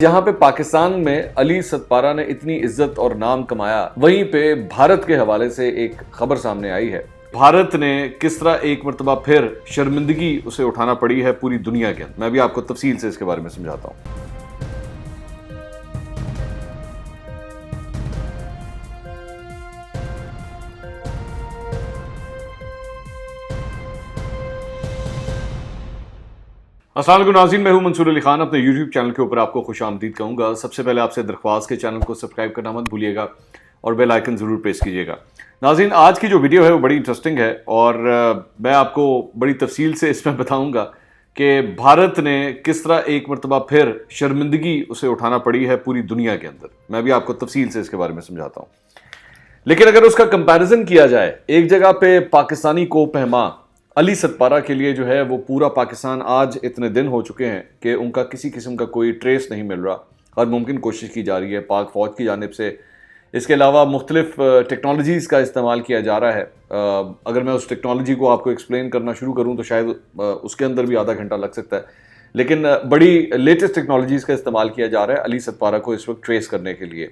जहां पे पाकिस्तान में अली सतपारा ने इतनी इज्जत और नाम कमाया, वहीं पे भारत के हवाले से एक खबर सामने आई है। भारत ने किस तरह एक मरतबा फिर शर्मिंदगी उसे उठाना पड़ी है पूरी दुनिया के अंदर। मैं भी आपको तफसील से इसके बारे में समझाता हूं। अस्सलाम वालेकुम नाज़रीन, मैं हूं मंसूर अली खान। अपने YouTube चैनल के ऊपर आपको खुश आमदीद कहूँगा। सबसे पहले आपसे दरख्वास्त के चैनल को सब्सक्राइब करना मत भूलिएगा और बेल आइकन ज़रूर प्रेस कीजिएगा। नाज़रीन, आज की जो वीडियो है वो बड़ी इंटरेस्टिंग है और मैं आपको बड़ी तफसील से इसमें बताऊँगा कि भारत ने किस तरह एक मरतबा फिर शर्मिंदगी उसे उठाना पड़ी है पूरी दुनिया के अंदर। मैं भी आपको तफसील से इसके बारे में समझाता हूँ। लेकिन अगर उसका कंपैरिजन किया जाए, एक जगह पे पाकिस्तानी को पहमा अली सतपारा के लिए जो है वो पूरा पाकिस्तान आज इतने दिन हो चुके हैं कि उनका किसी किस्म का कोई ट्रेस नहीं मिल रहा। हर मुमकिन कोशिश की जा रही है पाक फ़ौज की जानिब से। इसके अलावा मुख्तलिफ टेक्नोलॉजीज़ का इस्तेमाल किया जा रहा है। अगर मैं उस टेक्नोलॉजी को आपको एक्सप्लेन करना शुरू करूँ तो शायद उसके अंदर भी आधा घंटा लग सकता है। लेकिन बड़ी लेटेस्ट टेक्नोलॉजीज़ का इस्तेमाल किया जा रहा है अली सतपारा को इस वक्त ट्रेस करने के लिए।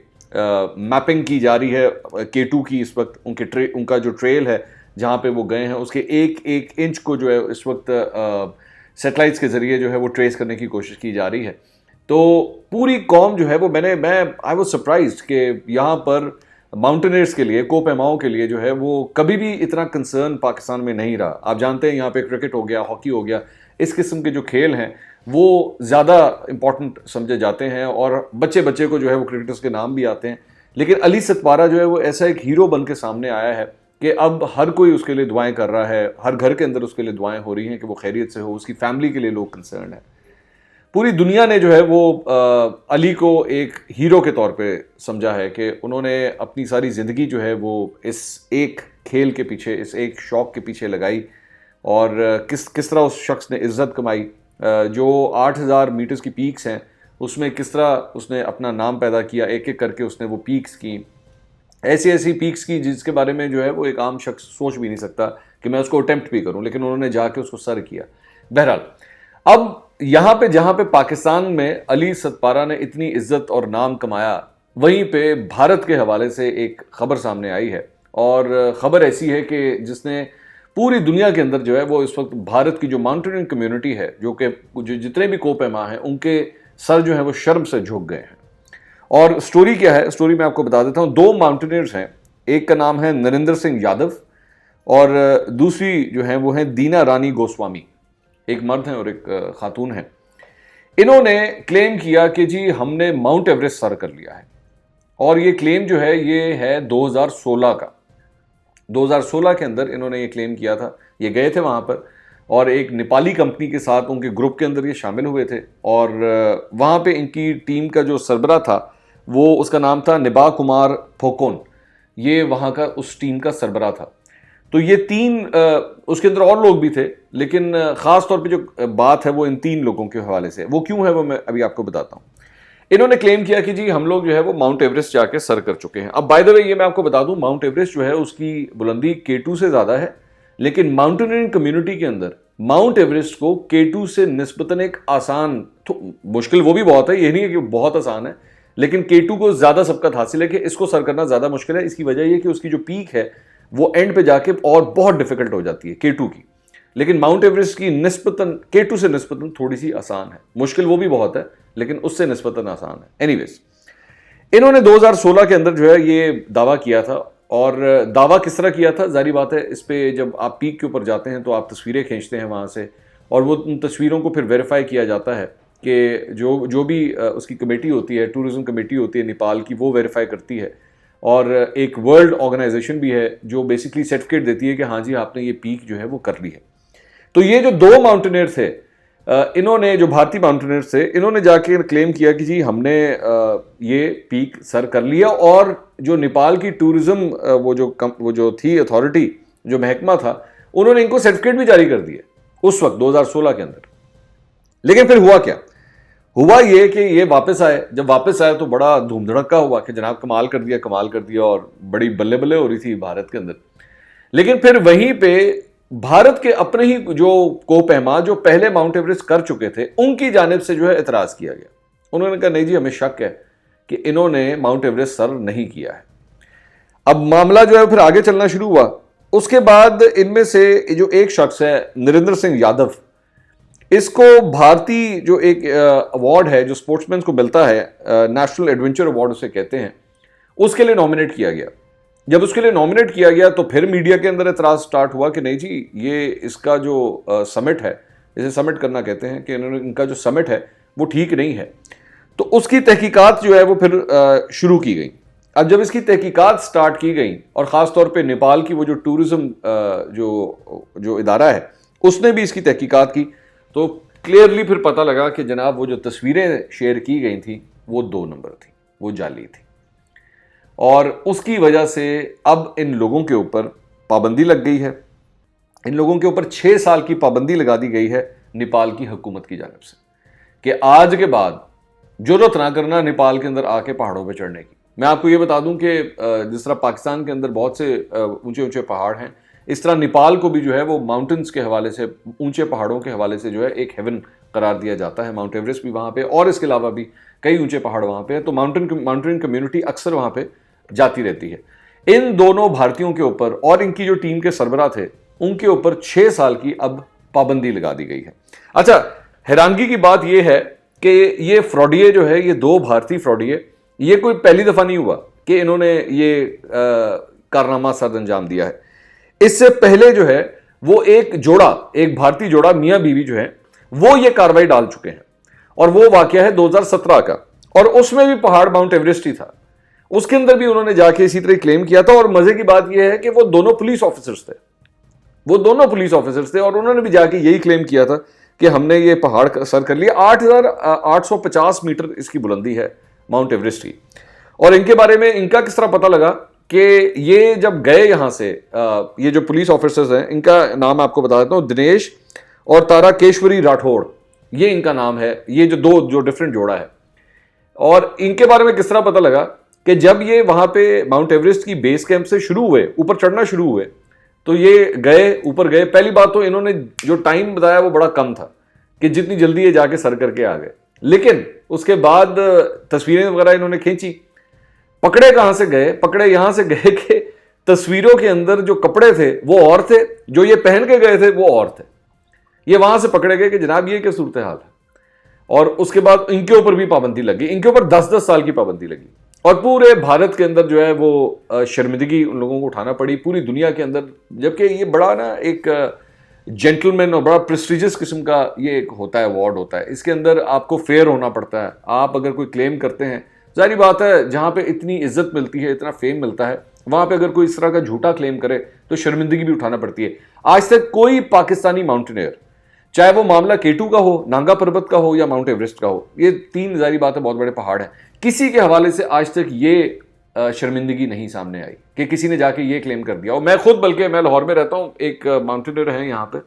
मैपिंग की जा रही है K2 की। इस वक्त उनका जो ट्रेल है जहाँ पे वो गए हैं उसके एक एक इंच को जो है इस वक्त सैटेलाइट्स के ज़रिए जो है वो ट्रेस करने की कोशिश की जा रही है। तो पूरी कौम जो है वो मैं आई वाज सरप्राइज्ड कि यहाँ पर माउंटेनियर्स के लिए, कोपहमाओं के लिए जो है वो कभी भी इतना कंसर्न पाकिस्तान में नहीं रहा। आप जानते हैं यहाँ पे क्रिकेट हो गया, हॉकी हो गया, इस किस्म के जो खेल हैं वो ज़्यादा इंपॉर्टेंट समझे जाते हैं और बच्चे बच्चे को जो है वो क्रिकेटर्स के नाम भी आते हैं। लेकिन अली सतपारा जो है वो ऐसा एक हीरो बन के सामने आया है कि अब हर कोई उसके लिए दुआएं कर रहा है। हर घर के अंदर उसके लिए दुआएं हो रही हैं कि वो खैरियत से हो। उसकी फैमिली के लिए लोग कंसर्न है। पूरी दुनिया ने जो है वो अली को एक हीरो के तौर पे समझा है कि उन्होंने अपनी सारी ज़िंदगी जो है वो इस एक खेल के पीछे, इस एक शौक़ के पीछे लगाई और किस तरह उस शख्स ने इज़्ज़त कमाई। जो 8000 मीटर्स की पीक्स हैं उसमें किस तरह उसने अपना नाम पैदा किया। एक एक करके उसने वो पीक्स की, ऐसी ऐसी पीक्स की जिसके बारे में जो है वो एक आम शख्स सोच भी नहीं सकता कि मैं उसको अटेम्प्ट भी करूं। लेकिन उन्होंने जाके उसको सर किया। बहरहाल, अब यहाँ पे जहाँ पे पाकिस्तान में अली सतपारा ने इतनी इज्जत और नाम कमाया, वहीं पे भारत के हवाले से एक खबर सामने आई है। और ख़बर ऐसी है कि जिसने पूरी दुनिया के अंदर जो है वो इस वक्त भारत की जो माउंटेनियरिंग कम्युनिटी है, जो जितने भी कोपहमा हैं, उनके सर जो है वो शर्म से झुक गए हैं। और स्टोरी क्या है, स्टोरी मैं आपको बता देता हूँ। दो माउंटेनियर्स हैं, एक का नाम है नरेंद्र सिंह यादव और दूसरी जो है वो है दीना रानी गोस्वामी। एक मर्द है और एक खातून है। इन्होंने क्लेम किया कि जी हमने माउंट एवरेस्ट सर कर लिया है। और ये क्लेम जो है ये है 2016 का। 2016 के अंदर इन्होंने ये क्लेम किया था। ये गए थे वहाँ पर और एक नेपाली कंपनी के साथ उनके ग्रुप के अंदर ये शामिल हुए थे। और वहाँ पे इनकी टीम का जो सरबरा था वो, उसका नाम था निबा कुमार फोकोन। ये वहाँ का उस टीम का सरबरा था। तो ये तीन, उसके अंदर और लोग भी थे, लेकिन ख़ास तौर पे जो बात है वो इन तीन लोगों के हवाले से। वो क्यों है वो मैं अभी आपको बताता हूँ। इन्होंने क्लेम किया कि जी हम लोग जो है वो माउंट एवरेस्ट जाके सर कर चुके हैं। अब बाय द वे ये मैं आपको बता दूं, माउंट एवरेस्ट जो है उसकी बुलंदी K2 से ज़्यादा है। लेकिन माउंटेनियरिंग कम्युनिटी के अंदर माउंट एवरेस्ट को K2 से निस्बतन एक आसान, मुश्किल वो भी बहुत है, ये नहीं है कि बहुत आसान है, लेकिन K2 को ज़्यादा सबकत हासिल है कि इसको सर करना ज़्यादा मुश्किल है। इसकी वजह यह कि उसकी जो पीक है वो एंड पे जाके और बहुत डिफिकल्ट हो जाती है K2 की। लेकिन माउंट एवरेस्ट की निस्बतन K2 से निस्बतन थोड़ी सी आसान है। मुश्किल वो भी बहुत है लेकिन उससे निस्बतन आसान है। एनीवेज, इन्होंने 2016 के अंदर जो है ये दावा किया था। और दावा किस तरह किया था, जारी बात है, इस पे जब आप पीक के ऊपर जाते हैं तो आप तस्वीरें खींचते हैं वहाँ से, और वो उन तस्वीरों को फिर वेरीफाई किया जाता है कि जो भी उसकी कमेटी होती है, टूरिज्म कमेटी होती है नेपाल की, वो वेरीफाई करती है। और एक वर्ल्ड ऑर्गेनाइजेशन भी है जो बेसिकली सर्टिफिकेट देती है कि हाँ जी आपने ये पीक जो है वो कर ली है। तो ये जो दो माउंटेनियर थे, इन्होंने, जो भारतीय माउंटेनियर्स थे, इन्होंने जाके क्लेम किया कि जी हमने ये पीक सर कर लिया। और जो नेपाल की टूरिज्म वो जो थी अथॉरिटी, जो महकमा था, उन्होंने इनको सर्टिफिकेट भी जारी कर दिए उस वक्त 2016 के अंदर। लेकिन फिर हुआ क्या, हुआ ये कि ये वापस आए। जब वापस आए तो बड़ा धूम धड़क्का हुआ कि जनाब कमाल कर दिया, कमाल कर दिया, और बड़ी बल्ले बल्ले हो रही थी भारत के अंदर। लेकिन फिर वहीं पे भारत के अपने ही जो कोपहमा, जो पहले माउंट एवरेस्ट कर चुके थे, उनकी जानिब से जो है एतराज किया गया। उन्होंने कहा नहीं जी, हमें शक है कि इन्होंने माउंट एवरेस्ट सर नहीं किया है। अब मामला जो है फिर आगे चलना शुरू हुआ। उसके बाद इनमें से जो एक शख्स है नरेंद्र सिंह यादव, इसको भारतीय जो एक अवार्ड है जो स्पोर्ट्समैन को मिलता है, नेशनल एडवेंचर अवार्ड उसे कहते हैं, उसके लिए नॉमिनेट किया गया। जब उसके लिए नॉमिनेट किया गया तो फिर मीडिया के अंदर एतराज स्टार्ट हुआ कि नहीं जी, ये इसका जो समिट है, इसे समिट करना कहते हैं, कि इनका जो समिट है वो ठीक नहीं है। तो उसकी तहकीकात जो है वो फिर शुरू की गई। अब जब इसकी तहकीकात स्टार्ट की गई और ख़ास तौर पे नेपाल की वो जो टूरिज्म जो इदारा है उसने भी इसकी तहकीकात की, तो क्लियरली फिर पता लगा कि जनाब वो जो तस्वीरें शेयर की गई थी वो 2 नंबर थी, वो जाली थी। और उसकी वजह से अब इन लोगों के ऊपर पाबंदी लग गई है। इन लोगों के ऊपर 6 साल की पाबंदी लगा दी गई है नेपाल की हुकूमत की जानिब से कि आज के बाद जुर्रत ना करना नेपाल के अंदर आके पहाड़ों पे चढ़ने की। मैं आपको ये बता दूं कि जिस तरह पाकिस्तान के अंदर बहुत से ऊंचे ऊंचे पहाड़ हैं, इस तरह नेपाल को भी जो है वो माउंटेन्स के हवाले से, ऊंचे पहाड़ों के हवाले से जो है एक हेवन करार दिया जाता है। माउंट एवरेस्ट भी वहाँ पे और इसके अलावा भी कई ऊंचे पहाड़ वहाँ पे है, तो माउंटेन कम्युनिटी अक्सर वहाँ पे जाती रहती है। इन दोनों भारतीयों के ऊपर और इनकी जो टीम के सरबराह थे उनके ऊपर 6 साल की अब पाबंदी लगा दी गई है। अच्छा, हैरानगी की बात यह है कि ये फ्रॉडिये जो है, ये 2 भारतीय फ्रॉडिये, ये कोई पहली दफा नहीं हुआ कि इन्होंने ये कारनामा सर अंजाम दिया है। इससे पहले जो है वो एक भारतीय जोड़ा मियां बीवी जो है वो ये कार्रवाई डाल चुके हैं, और वो वाकया है 2017 का, और उसमें भी पहाड़ माउंट एवरेस्ट ही था। उसके अंदर भी उन्होंने जाके इसी तरह क्लेम किया था। और मजे की बात यह है कि वो दोनों पुलिस ऑफिसर्स थे, और उन्होंने भी जाके यही क्लेम किया था कि हमने ये पहाड़ सर कर लिया। 8,850 मीटर इसकी बुलंदी है माउंट एवरेस्ट की। और इनके बारे में इनका किस तरह पता लगा कि ये जब गए यहां से, ये जो पुलिस ऑफिसर्स हैं, इनका नाम आपको बता देता हूं, दिनेश और ताराकेश्वरी राठौड़, ये इनका नाम है। ये जो डिफरेंट जोड़ा है। और इनके बारे में किस तरह पता लगा कि जब ये वहां पे माउंट एवरेस्ट की बेस कैंप से शुरू हुए, ऊपर चढ़ना शुरू हुए, तो ये ऊपर गए। पहली बात तो इन्होंने जो टाइम बताया वो बड़ा कम था कि जितनी जल्दी ये जाके सर करके आ गए, लेकिन उसके बाद तस्वीरें वगैरह इन्होंने खींची। पकड़े कहां से गए? पकड़े यहां से गए कि तस्वीरों के अंदर जो कपड़े थे वो और थे, जो ये पहन के गए थे वो और थे। ये वहां से पकड़े गए कि जनाब ये क्या सूरत हाल है। और उसके बाद इनके ऊपर भी पाबंदी लगी, इनके ऊपर 10-10 साल की पाबंदी लगी। और पूरे भारत के अंदर जो है वो शर्मिंदगी उन लोगों को उठाना पड़ी, पूरी दुनिया के अंदर। जबकि ये बड़ा ना एक जेंटलमैन और बड़ा प्रेस्टिजियस किस्म का ये एक होता है, अवार्ड होता है। इसके अंदर आपको फेयर होना पड़ता है। आप अगर कोई क्लेम करते हैं, जारी बात है जहाँ पे इतनी इज्जत मिलती है, इतना फेम मिलता है, वहाँ पे अगर कोई इस तरह का झूठा क्लेम करे तो शर्मिंदगी भी उठाना पड़ती है। आज तक कोई पाकिस्तानी माउंटेनियर, चाहे वो मामला K2 का हो, नांगा पर्वत का हो या माउंट एवरेस्ट का हो, ये 3 जारी बात है, बहुत बड़े पहाड़ हैं, किसी के हवाले से आज तक ये शर्मिंदगी नहीं सामने आई कि किसी ने जाके ये क्लेम कर दिया। और मैं खुद, बल्कि मैं लाहौर में रहता हूँ, एक माउंटेनियर है यहाँ पे,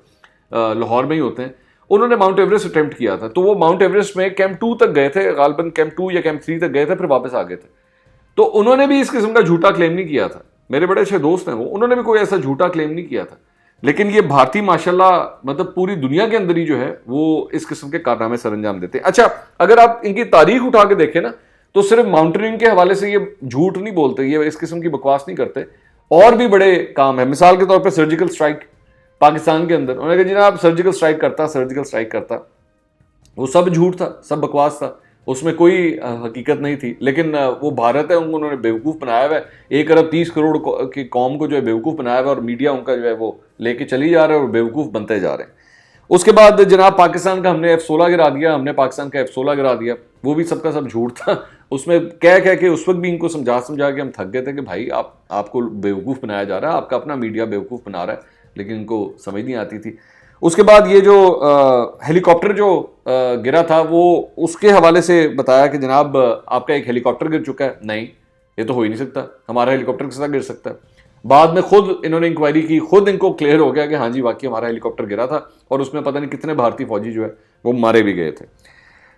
लाहौर में ही होते हैं, उन्होंने माउंट एवरेस्ट अटेम्प्ट किया था। तो वो माउंट एवरेस्ट में कैंप 2 तक गए थे, गालबन कैंप 2 या कैंप 3 तक गए थे, फिर वापस आ गए थे। तो उन्होंने भी इस किस्म का झूठा क्लेम नहीं किया था। मेरे बड़े अच्छे दोस्त हैं वो, उन्होंने भी कोई ऐसा झूठा क्लेम नहीं किया था। लेकिन ये भारतीय माशाल्लाह, मतलब पूरी दुनिया के अंदर ही जो है वो इस किस्म के कारनामे सरअंजाम देते हैं। अच्छा, अगर आप इनकी तारीख उठा के देखें ना, तो सिर्फ माउंटेनिंग के हवाले से ये झूठ नहीं बोलते, ये इस किस्म की बकवास नहीं करते, और भी बड़े काम है। मिसाल के तौर पे सर्जिकल स्ट्राइक पाकिस्तान के अंदर, उन्होंने कहा जनाब सर्जिकल स्ट्राइक करता, वो सब झूठ था, सब बकवास था, उसमें कोई हकीकत नहीं थी। लेकिन वो भारत है, उन्होंने बेवकूफ़ बनाया हुआ है। 1 अरब 30 करोड़ की कौम को जो है बेवकूफ़ बनाया हुआ है, और मीडिया उनका जो है वो लेके चली जा रहा है और बेवकूफ़ बनते जा रहे हैं। उसके बाद जनाब पाकिस्तान का हमने F-16 गिरा दिया, हमने पाकिस्तान का F-16 गिरा दिया, वो भी सबका सब झूठ था। उसमें कह के उस वक्त भी इनको समझा के हम थक गए थे कि भाई आपको बेवकूफ़ बनाया जा रहा है, आपका अपना मीडिया बेवकूफ़ बना रहा है, लेकिन इनको समझ नहीं आती थी। उसके बाद ये जो हेलीकॉप्टर जो गिरा था, वो उसके हवाले से बताया कि जनाब आपका एक हेलीकॉप्टर गिर चुका है। नहीं, ये तो हो ही नहीं सकता, हमारा हेलीकॉप्टर किस तरह गिर सकता है। बाद में खुद इन्होंने इंक्वायरी की, खुद इनको क्लियर हो गया कि हाँ जी वाकई हमारा हेलीकॉप्टर गिरा था, और उसमें पता नहीं कितने भारतीय फौजी जो है वो मारे भी गए थे।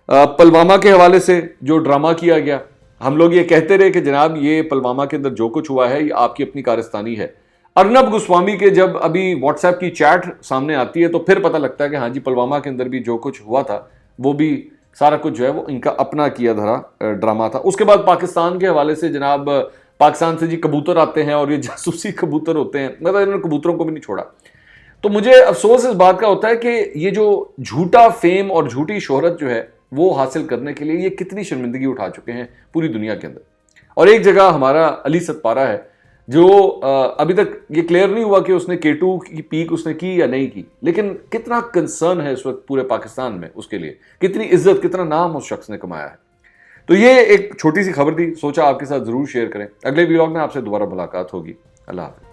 पुलवामा के हवाले से जो ड्रामा किया गया, हम लोग ये कहते रहे कि जनाब ये पुलवामा के अंदर जो कुछ हुआ है ये आपकी अपनी कारस्तानी है। अर्नब गोस्वामी के जब अभी व्हाट्सएप की चैट सामने आती है तो फिर पता लगता है कि हाँ जी पुलवामा के अंदर भी जो कुछ हुआ था वो भी सारा कुछ जो है वो इनका अपना किया धरा ड्रामा था। उसके बाद पाकिस्तान के हवाले से जनाब, पाकिस्तान से जी कबूतर आते हैं और ये जासूसी कबूतर होते हैं, मतलब इन्होंने कबूतरों को भी नहीं छोड़ा। तो मुझे अफसोस इस बात का होता है कि ये जो झूठा फेम और झूठी शोहरत जो है वो हासिल करने के लिए ये कितनी शर्मिंदगी उठा चुके हैं पूरी दुनिया के अंदर। और एक जगह हमारा अली सतपारा है जो अभी तक ये क्लियर नहीं हुआ कि उसने K2 की पीक उसने की या नहीं की, लेकिन कितना कंसर्न है इस वक्त पूरे पाकिस्तान में उसके लिए, कितनी इज्जत कितना नाम उस शख्स ने कमाया है। तो ये एक छोटी सी खबर थी, सोचा आपके साथ जरूर शेयर करें। अगले व्लॉग में आपसे दोबारा मुलाकात होगी। अल्लाह हाफिज़।